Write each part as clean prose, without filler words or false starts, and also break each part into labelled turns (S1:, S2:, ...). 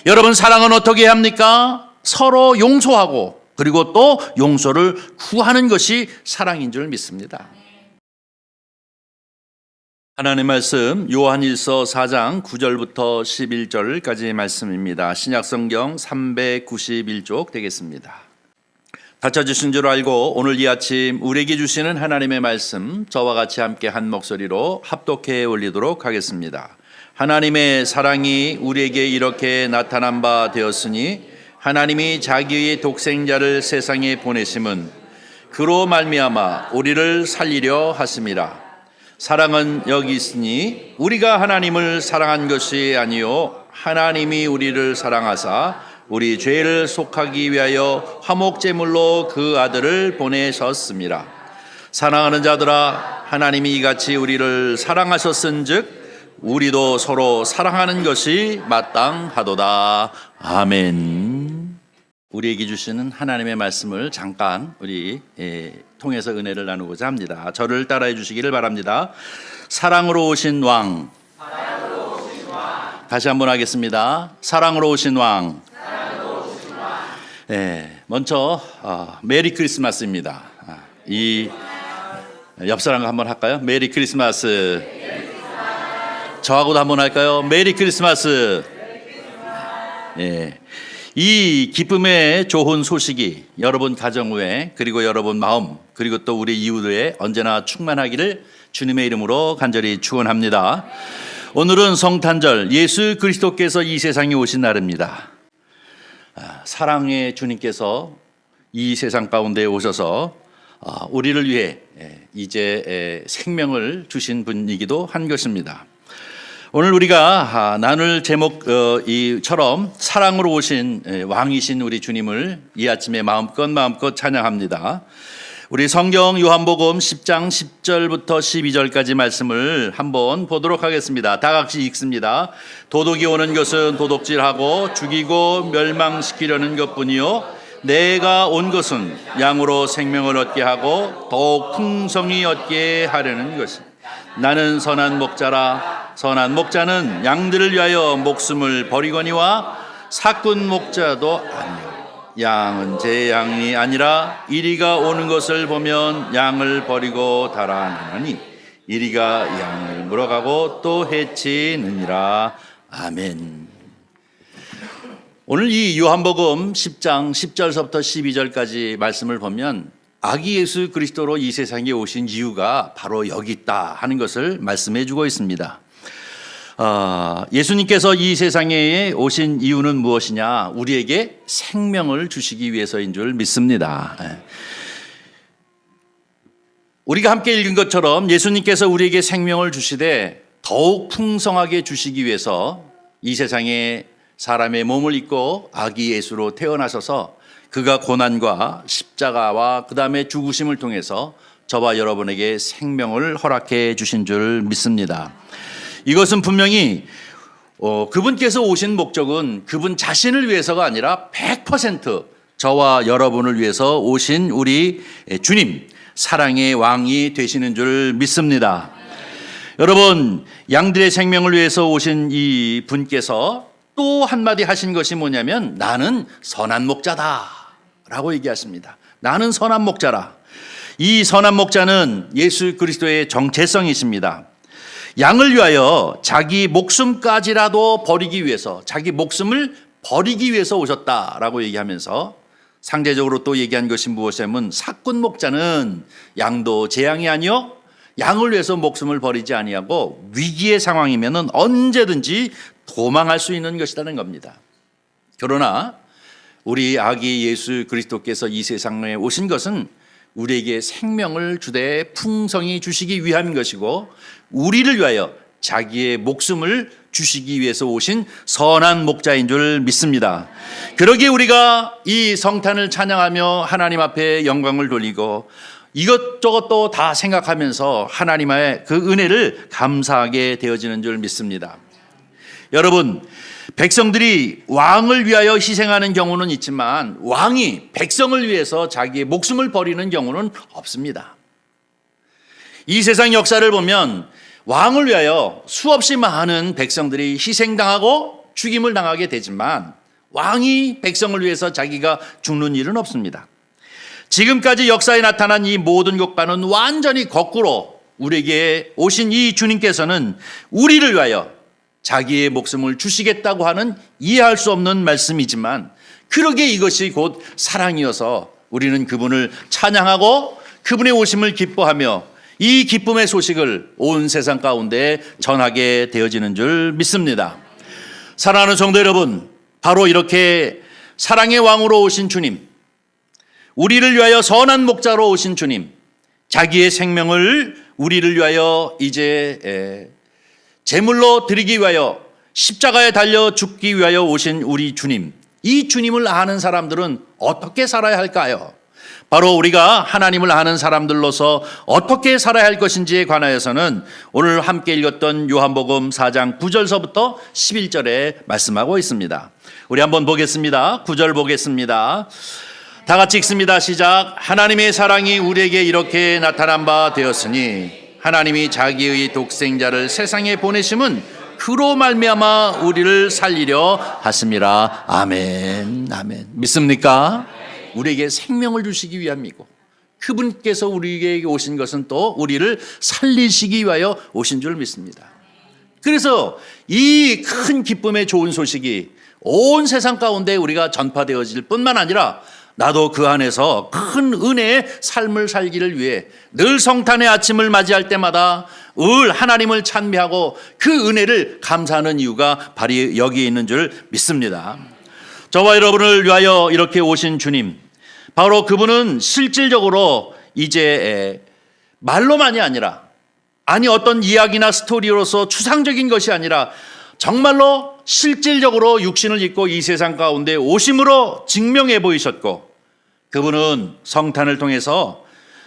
S1: 여러분, 사랑은 어떻게 합니까? 서로 용서하고 그리고 또 용서를 구하는 것이 사랑인 줄 믿습니다. 하나님의 말씀 요한일서 4장 9절부터 11절까지의 말씀입니다. 신약성경 391쪽 되겠습니다. 닫혀주신 줄 알고 오늘 이 아침 우리에게 주시는 하나님의 말씀 저와 같이 함께 한 목소리로 합독해 올리도록 하겠습니다. 하나님의 사랑이 우리에게 이렇게 나타난 바 되었으니 하나님이 자기의 독생자를 세상에 보내심은 그로 말미암아 우리를 살리려 하심이라. 사랑은 여기 있으니 우리가 하나님을 사랑한 것이 아니요 하나님이 우리를 사랑하사 우리 죄를 속하기 위하여 화목제물로 그 아들을 보내셨습니다. 사랑하는 자들아, 하나님이 이같이 우리를 사랑하셨은즉 우리도 서로 사랑하는 것이 마땅하도다. 아멘. 우리에게 주시는 하나님의 말씀을 잠깐 우리 통해서 은혜를 나누고자 합니다. 저를 따라해 주시기를 바랍니다. 사랑으로 오신 왕. 다시 한번 하겠습니다. 사랑으로 오신 왕. 네, 먼저 메리 크리스마스입니다. 이 옆 사람과 한번 할까요? 메리 크리스마스. 저하고도 한번 할까요? 메리 크리스마스. 예. 이 기쁨의 좋은 소식이 여러분 가정 후에 그리고 여러분 마음 그리고 또 우리 이웃에 언제나 충만하기를 주님의 이름으로 간절히 축원합니다. 오늘은 성탄절, 예수 그리스도께서 이 세상에 오신 날입니다. 사랑의 주님께서 이 세상 가운데 오셔서 우리를 위해 이제 생명을 주신 분이기도 한 것입니다. 오늘 우리가 나눌 제목이처럼 사랑으로 오신 왕이신 우리 주님을 이 아침에 마음껏 찬양합니다. 우리 성경 요한복음 10장 10절부터 12절까지 말씀을 한번 보도록 하겠습니다. 다 같이 읽습니다. 도둑이 오는 것은 도둑질하고 죽이고 멸망시키려는 것뿐이요 내가 온 것은 양으로 생명을 얻게 하고 더욱 풍성히 얻게 하려는 것이다. 나는 선한 목자라. 선한 목자는 양들을 위하여 목숨을 버리거니와 사꾼 목자도 아니요 양은 제 양이 아니라 이리가 오는 것을 보면 양을 버리고 달아나니 이리가 양을 물어가고 또 해치느니라. 아멘. 오늘 이 요한복음 10장 10절서부터 12절까지 말씀을 보면 아기 예수 그리스도로 이 세상에 오신 이유가 바로 여기 있다 하는 것을 말씀해 주고 있습니다. 예수님께서 이 세상에 오신 이유는 무엇이냐? 우리에게 생명을 주시기 위해서인 줄 믿습니다. 우리가 함께 읽은 것처럼 예수님께서 우리에게 생명을 주시되 더욱 풍성하게 주시기 위해서 이 세상에 사람의 몸을 입고 아기 예수로 태어나셔서 그가 고난과 십자가와 그 다음에 죽으심을 통해서 저와 여러분에게 생명을 허락해 주신 줄 믿습니다. 이것은 분명히 그분께서 오신 목적은 그분 자신을 위해서가 아니라 100% 저와 여러분을 위해서 오신 우리 주님, 사랑의 왕이 되시는 줄 믿습니다. 여러분, 양들의 생명을 위해서 오신 이 분께서 또 한마디 하신 것이 뭐냐면 나는 선한 목자다 라고 얘기하십니다. 나는 선한 목자라. 이 선한 목자는 예수 그리스도의 정체성이십니다. 양을 위하여 자기 목숨까지라도 버리기 위해서 자기 목숨을 버리기 위해서 오셨다라고 얘기하면서 상대적으로 또 얘기한 것이 무엇이냐면 사꾼 목자는 양도 제 양이 아니요 양을 위해서 목숨을 버리지 아니하고 위기의 상황이면은 언제든지 도망할 수 있는 것이라는 겁니다. 그러나 우리 아기 예수 그리스도께서 이 세상에 오신 것은 우리에게 생명을 주되 풍성히 주시기 위함인 것이고 우리를 위하여 자기의 목숨을 주시기 위해서 오신 선한 목자인 줄 믿습니다. 그러기에 우리가 이 성탄을 찬양하며 하나님 앞에 영광을 돌리고 이것저것 또 다 생각하면서 하나님의 그 은혜를 감사하게 되어지는 줄 믿습니다. 여러분, 백성들이 왕을 위하여 희생하는 경우는 있지만 왕이 백성을 위해서 자기의 목숨을 버리는 경우는 없습니다. 이 세상 역사를 보면 왕을 위하여 수없이 많은 백성들이 희생당하고 죽임을 당하게 되지만 왕이 백성을 위해서 자기가 죽는 일은 없습니다. 지금까지 역사에 나타난 이 모든 것과는 완전히 거꾸로 우리에게 오신 이 주님께서는 우리를 위하여 자기의 목숨을 주시겠다고 하는 이해할 수 없는 말씀이지만, 그러게 이것이 곧 사랑이어서 우리는 그분을 찬양하고 그분의 오심을 기뻐하며 이 기쁨의 소식을 온 세상 가운데 전하게 되어지는 줄 믿습니다. 사랑하는 성도 여러분, 바로 이렇게 사랑의 왕으로 오신 주님, 우리를 위하여 선한 목자로 오신 주님, 자기의 생명을 우리를 위하여 이제 제물로 드리기 위하여 십자가에 달려 죽기 위하여 오신 우리 주님, 이 주님을 아는 사람들은 어떻게 살아야 할까요? 바로 우리가 하나님을 아는 사람들로서 어떻게 살아야 할 것인지에 관하여서는 오늘 함께 읽었던 요한복음 4장 9절서부터 11절에 말씀하고 있습니다. 우리 한번 보겠습니다. 9절 보겠습니다. 다 같이 읽습니다. 시작. 하나님의 사랑이 우리에게 이렇게 나타난 바 되었으니 하나님이 자기의 독생자를 세상에 보내심은 그로 말미암아 우리를 살리려 하심이라. 아멘. 아멘. 믿습니까? 우리에게 생명을 주시기 위함이고 그분께서 우리에게 오신 것은 또 우리를 살리시기 위하여 오신 줄 믿습니다. 그래서 이 큰 기쁨의 좋은 소식이 온 세상 가운데 우리가 전파되어질 뿐만 아니라 나도 그 안에서 큰 은혜의 삶을 살기를 위해 늘 성탄의 아침을 맞이할 때마다 늘 하나님을 찬미하고 그 은혜를 감사하는 이유가 바로 여기에 있는 줄 믿습니다. 저와 여러분을 위하여 이렇게 오신 주님, 바로 그분은 실질적으로 이제 말로만이 아니라, 아니 어떤 이야기나 스토리로서 추상적인 것이 아니라 정말로 실질적으로 육신을 입고 이 세상 가운데 오심으로 증명해 보이셨고, 그분은 성탄을 통해서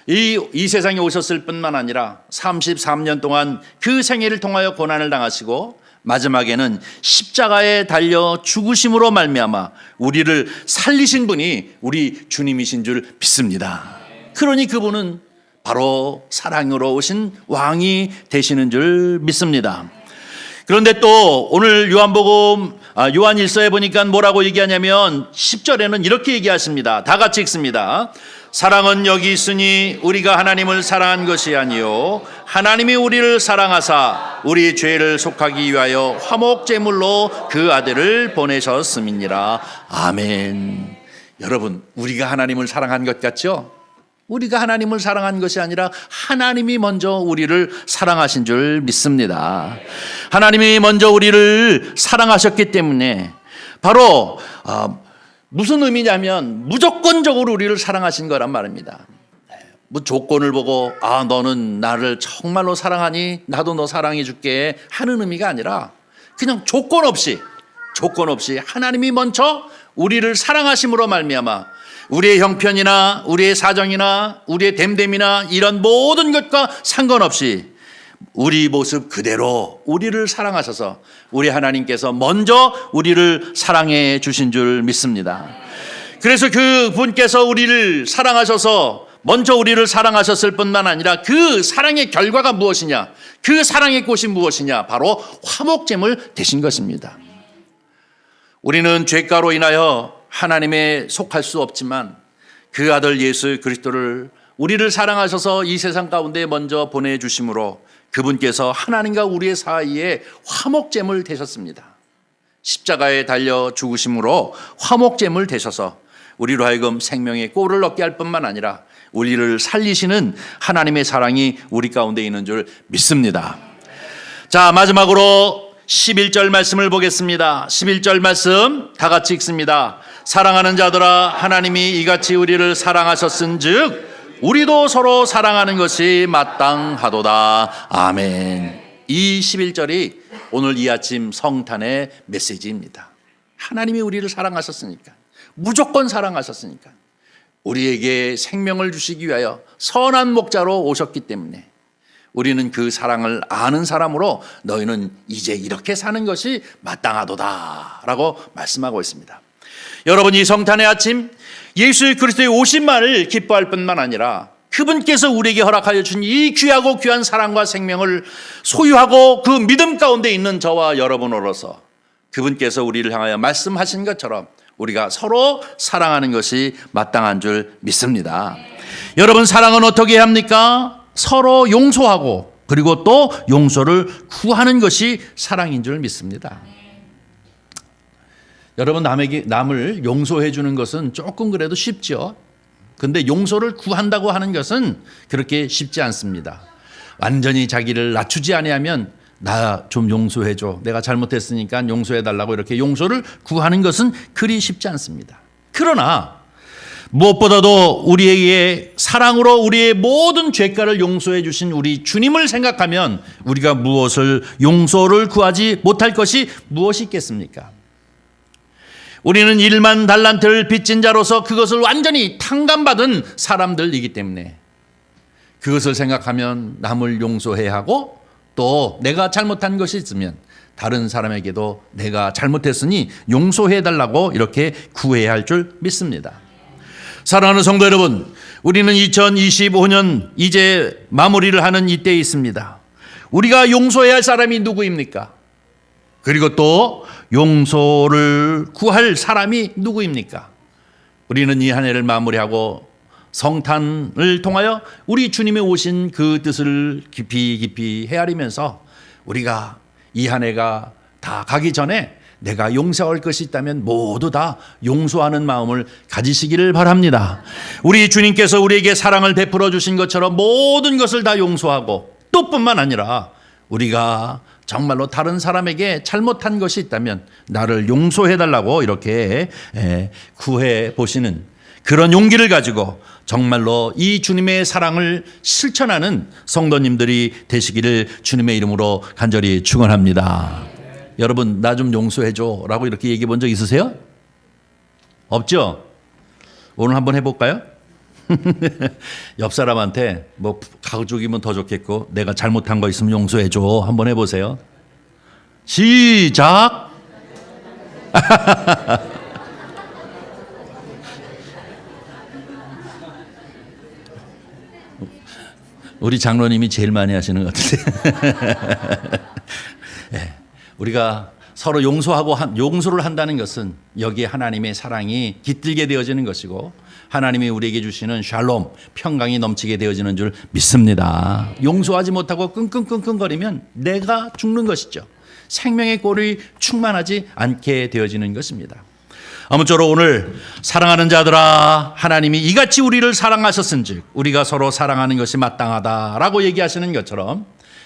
S1: 이 세상에 오셨을 뿐만 아니라 33년 동안 그 생애를 통하여 고난을 당하시고 마지막에는 십자가에 달려 죽으심으로 말미암아 우리를 살리신 분이 우리 주님이신 줄 믿습니다. 그러니 그분은 바로 사랑으로 오신 왕이 되시는 줄 믿습니다. 그런데 또 오늘 요한 1서에 보니까 뭐라고 얘기하냐면 10절에는 이렇게 얘기하십니다. 다 같이 읽습니다. 사랑은 여기 있으니 우리가 하나님을 사랑한 것이 아니요 하나님이 우리를 사랑하사 우리 죄를 속하기 위하여 화목제물로 그 아들을 보내셨음이니라. 아멘. 여러분, 우리가 하나님을 사랑한 것 같죠? 우리가 하나님을 사랑한 것이 아니라 하나님이 먼저 우리를 사랑하신 줄 믿습니다. 하나님이 먼저 우리를 사랑하셨기 때문에 바로 무슨 의미냐면 무조건적으로 우리를 사랑하신 거란 말입니다. 뭐 조건을 보고 너는 나를 정말로 사랑하니 나도 너 사랑해 줄게 하는 의미가 아니라 그냥 조건 없이 하나님이 먼저 우리를 사랑하심으로 말미암아 우리의 형편이나 우리의 사정이나 우리의 됨됨이나 이런 모든 것과 상관없이 우리 모습 그대로 우리를 사랑하셔서 우리 하나님께서 먼저 우리를 사랑해 주신 줄 믿습니다. 그래서 그 분께서 우리를 사랑하셔서 먼저 우리를 사랑하셨을 뿐만 아니라 그 사랑의 결과가 무엇이냐, 그 사랑의 꽃이 무엇이냐, 바로 화목제물 되신 것입니다. 우리는 죄가로 인하여 하나님에 속할 수 없지만 그 아들 예수 그리스도를 우리를 사랑하셔서 이 세상 가운데 먼저 보내주심으로 그분께서 하나님과 우리의 사이에 화목제물 되셨습니다. 십자가에 달려 죽으심으로 화목제물 되셔서 우리로 하여금 생명의 꼴을 얻게 할 뿐만 아니라 우리를 살리시는 하나님의 사랑이 우리 가운데 있는 줄 믿습니다. 자, 마지막으로 11절 말씀을 보겠습니다. 11절 말씀 다 같이 읽습니다. 사랑하는 자들아, 하나님이 이같이 우리를 사랑하셨은즉 우리도 서로 사랑하는 것이 마땅하도다. 아멘. 이 11절이 오늘 이 아침 성탄의 메시지입니다. 하나님이 우리를 사랑하셨으니까, 무조건 사랑하셨으니까, 우리에게 생명을 주시기 위하여 선한 목자로 오셨기 때문에 우리는 그 사랑을 아는 사람으로 너희는 이제 이렇게 사는 것이 마땅하도다 라고 말씀하고 있습니다. 여러분, 이 성탄의 아침 예수 그리스도의 오심만을 기뻐할 뿐만 아니라 그분께서 우리에게 허락하여 준 이 귀하고 귀한 사랑과 생명을 소유하고 그 믿음 가운데 있는 저와 여러분으로서 그분께서 우리를 향하여 말씀하신 것처럼 우리가 서로 사랑하는 것이 마땅한 줄 믿습니다. 여러분, 사랑은 어떻게 합니까? 서로 용서하고 그리고 또 용서를 구하는 것이 사랑인 줄 믿습니다. 여러분, 남을 용서해 주는 것은 조금 그래도 쉽죠. 근데 용서를 구한다고 하는 것은 그렇게 쉽지 않습니다. 완전히 자기를 낮추지 아니하면 나 좀 용서해 줘. 내가 잘못했으니까 용서해 달라고 이렇게 용서를 구하는 것은 그리 쉽지 않습니다. 그러나 무엇보다도 우리에게 사랑으로 우리의 모든 죄가를 용서해 주신 우리 주님을 생각하면 우리가 무엇을 용서를 구하지 못할 것이 무엇이 있겠습니까? 우리는 1만 달란트를 빚진 자로서 그것을 완전히 탕감받은 사람들이기 때문에 그것을 생각하면 남을 용서해야 하고 또 내가 잘못한 것이 있으면 다른 사람에게도 내가 잘못했으니 용서해달라고 이렇게 구해야 할 줄 믿습니다. 사랑하는 성도 여러분, 우리는 2025년 이제 마무리를 하는 이때에 있습니다. 우리가 용서해야 할 사람이 누구입니까? 그리고 또 용서를 구할 사람이 누구입니까? 우리는 이 한 해를 마무리하고 성탄을 통하여 우리 주님이 오신 그 뜻을 깊이 헤아리면서 우리가 이 한 해가 다 가기 전에 내가 용서할 것이 있다면 모두 다 용서하는 마음을 가지시기를 바랍니다. 우리 주님께서 우리에게 사랑을 베풀어 주신 것처럼 모든 것을 다 용서하고 또 뿐만 아니라 우리가 정말로 다른 사람에게 잘못한 것이 있다면 나를 용서해달라고 이렇게 구해 보시는 그런 용기를 가지고 정말로 이 주님의 사랑을 실천하는 성도님들이 되시기를 주님의 이름으로 간절히 축원합니다. 여러분, 나 좀 용서해줘 라고 이렇게 얘기해 본 적 있으세요? 없죠? 오늘 한번 해볼까요? 옆 사람한테 뭐 가족이면 더 좋겠고 내가 잘못한 거 있으면 용서해줘 한번 해보세요. 시작. 우리 장로님이 제일 많이 하시는 것 같은데. 네, 우리가 서로 용서를 한다는 것은 여기에 하나님의 사랑이 깃들게 되어지는 것이고 하나님이 우리에게 주시는 샬롬, 평강이 넘치게 되어지는 줄 믿습니다. 용서하지 못하고 끙끙거리면 내가 죽는 것이죠. 생명의 꼴이 충만하지 않게 되어지는 것입니다. 아무쪼록 오늘 사랑하는 자들아, 하나님이 이같이 우리를 사랑하셨은즉 우리가 서로 사랑하는 것이 마땅하다라고 얘기하시는 것처럼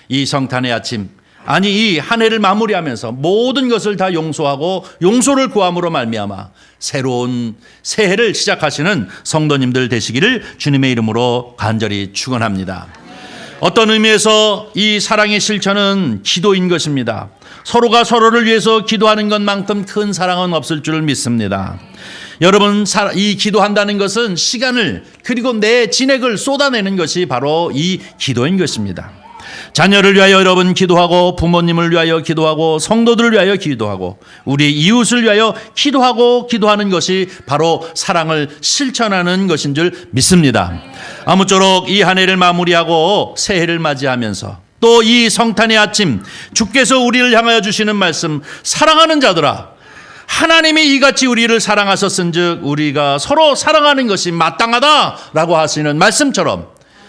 S1: 이 성탄의 아침, 아니 이 한 해를 마무리하면서 모든 것을 다 용서하고 용서를 구함으로 말미암아 새로운 새해를 시작하시는 성도님들 되시기를 주님의 이름으로 간절히 축원합니다. 어떤 의미에서 이 사랑의 실천은 기도인 것입니다. 서로가 서로를 위해서 기도하는 것만큼 큰 사랑은 없을 줄 믿습니다. 여러분, 이 기도한다는 것은 시간을 그리고 내 진액을 쏟아내는 것이 바로 이 기도인 것입니다. 자녀를 위하여 여러분 기도하고 부모님을 위하여 기도하고 성도들을 위하여 기도하고 우리 이웃을 위하여 기도하는 것이 바로 사랑을 실천하는 것인 줄 믿습니다. 아무쪼록 이 한 해를 마무리하고 새해를 맞이하면서 또 이 성탄의 아침 주께서 우리를 향하여 주시는 말씀, 사랑하는 자들아, 하나님이 이같이 우리를 사랑하셨은즉 우리가 서로 사랑하는 것이 마땅하다라고 하시는 말씀처럼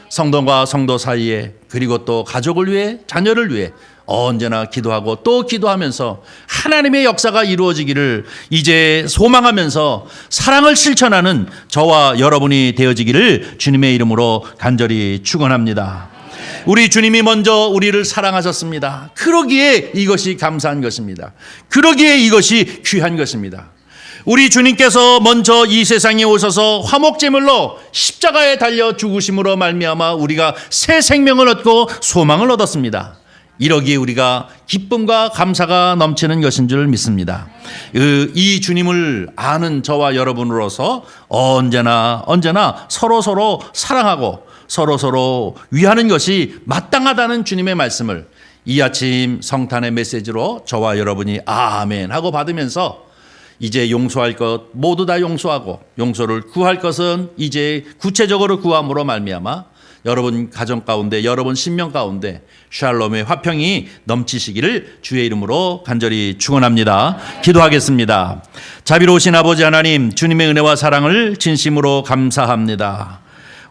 S1: 성도와 성도 사이에 그리고 또 가족을 위해 자녀를 위해 언제나 기도하고 또 기도하면서 하나님의 역사가 이루어지기를 이제 소망하면서 사랑을 실천하는 저와 여러분이 되어지기를 주님의 이름으로 간절히 축원합니다. 우리 주님이 먼저 우리를 사랑하셨습니다. 그러기에 이것이 감사한 것입니다. 그러기에 이것이 귀한 것입니다. 우리 주님께서 먼저 이 세상에 오셔서 화목제물로 십자가에 달려 죽으심으로 말미암아 우리가 새 생명을 얻고 소망을 얻었습니다. 이러기에 우리가 기쁨과 감사가 넘치는 것인 줄 믿습니다. 이 주님을 아는 저와 여러분으로서 언제나 서로 사랑하고 서로 위하는 것이 마땅하다는 주님의 말씀을 이 아침 성탄의 메시지로 저와 여러분이 아멘 하고 받으면서 이제 용서할 것 모두 다 용서하고 용서를 구할 것은 이제 구체적으로 구함으로 말미암아 여러분 가정 가운데, 여러분 신명 가운데 샬롬의 화평이 넘치시기를 주의 이름으로 간절히 축원합니다. 기도하겠습니다. 자비로우신 아버지 하나님, 주님의 은혜와 사랑을 진심으로 감사합니다.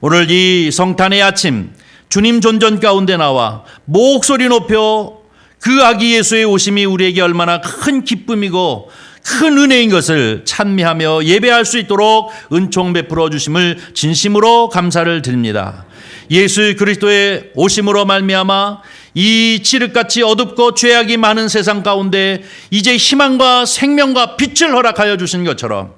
S1: 오늘 이 성탄의 아침, 주님 존전 가운데 나와 목소리 높여 그 아기 예수의 오심이 우리에게 얼마나 큰 기쁨이고 큰 은혜인 것을 찬미하며 예배할 수 있도록 은총 베풀어 주심을 진심으로 감사를 드립니다. 예수 그리스도의 오심으로 말미암아 이 칠흑같이 어둡고 죄악이 많은 세상 가운데 이제 희망과 생명과 빛을 허락하여 주신 것처럼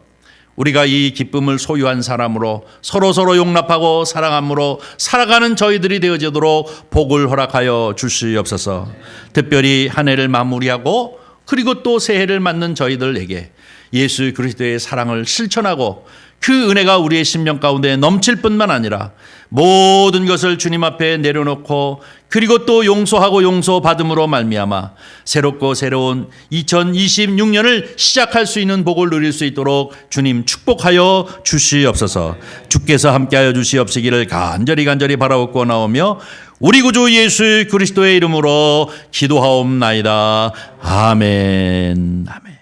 S1: 우리가 이 기쁨을 소유한 사람으로 서로 용납하고 사랑함으로 살아가는 저희들이 되어지도록 복을 허락하여 주시옵소서. 특별히 한 해를 마무리하고 그리고 또 새해를 맞는 저희들에게 예수 그리스도의 사랑을 실천하고 그 은혜가 우리의 심령 가운데 넘칠 뿐만 아니라 모든 것을 주님 앞에 내려놓고 그리고 또 용서하고 용서받음으로 말미암아 새롭고 새로운 2026년을 시작할 수 있는 복을 누릴 수 있도록 주님 축복하여 주시옵소서. 주께서 함께하여 주시옵시기를 간절히 바라옵고 나오며 우리 구주 예수 그리스도의 이름으로 기도하옵나이다. 아멘. 아멘.